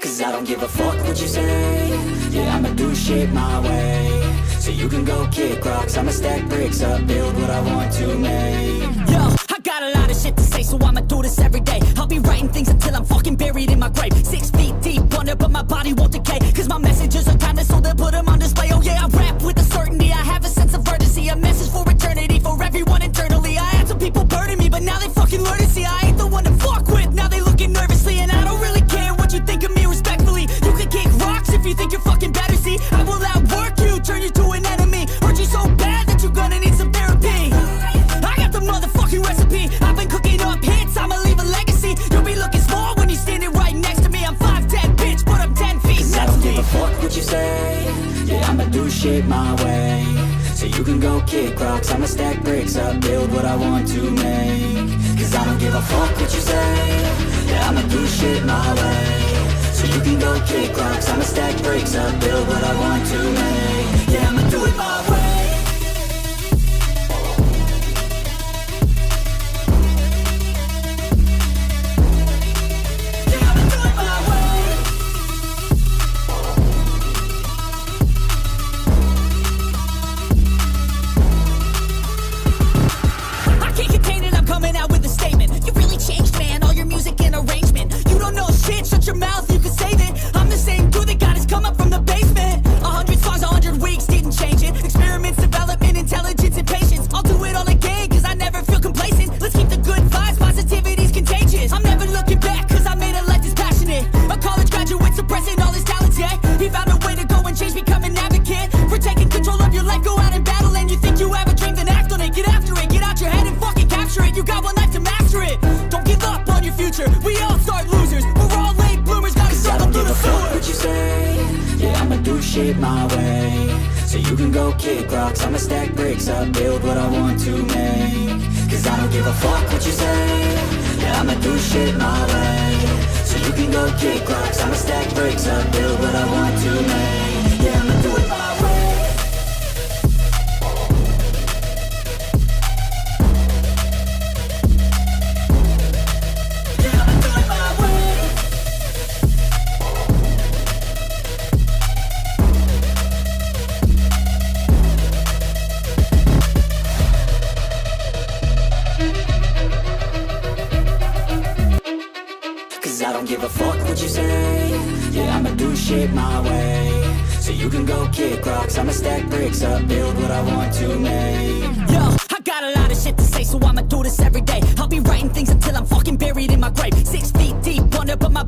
Cause I don't give a fuck what you say. Yeah, I'ma do shit my way. So you can go kick rocks, I'ma stack bricks up, build what I want to make. Yo, I got a lot of shit to say, so I'ma do this every day. I'll be writing things until I'm fucking buried in my grave. 6 feet deep under, but my body won't decay. Cause my messages are timeless, so they'll put them on display. Oh yeah, I rap with a certainty, I have a sense of urgency. A message for eternity, for everyone internally. I had some people burning me, but now they fucking learn to see I ain't the one to fuck with, now they looking nervously. And I don't really care what you think of me respectfully. You can kick rocks if you think you're fucking better, see. I will outwork you, turn you to an enemy. Hurt you so bad that you're gonna need some therapy. I got the motherfucking recipe. I've been cooking up hits, I'ma leave a legacy. You'll be looking small when you're standing right next to me. I'm 5'10", bitch, but I'm 10 feet next to me. I don't give a fuck what you say. Yeah, I'ma do shit my way. So you can go kick rocks, I'ma stack bricks up, build what I want to make. Cause I don't give a fuck what you say. Yeah, I'ma do shit my way. So you can go kick rocks, I'ma stack bricks up, build what I want to make. Yeah, I'ma do it my way. Shut your mouth, you can save it. I'm the same dude that got his come up from the basement. 100 songs, 100 weeks, didn't change it. Experiments, development, intelligence, and patience. I'll do it all again, cause I never feel complacent. Let's keep the good vibes, positivity's contagious. I'm never looking back, cause I made a life that's passionate. A college graduate suppressing all his talents, yeah. He found a way to go and change, become an advocate. For taking control of your life, go out and battle. And you think you have a dream, then act on it. Get after it, get out your head and fucking capture it. You got one life to master it. Don't give up on your future, we all start losers. We're all late bloomers, gotta start them through the sewer. What you say? Yeah, I'ma do shit my way. So you can go kick rocks, I'ma stack bricks up, build what I want to make. Cause I don't give a fuck what you say. Yeah, I'ma do shit my way. So you can go kick rocks, I'ma stack bricks up, build what I want to make. Yeah, I'ma do it my way. I don't give a fuck what you say. Yeah, I'ma do shit my way. So you can go kick rocks, I'ma stack bricks up, build what I want to make. Yo, I got a lot of shit to say, so I'ma do this every day. I'll be writing things until I'm fucking buried in my grave. 6 feet deep under, but my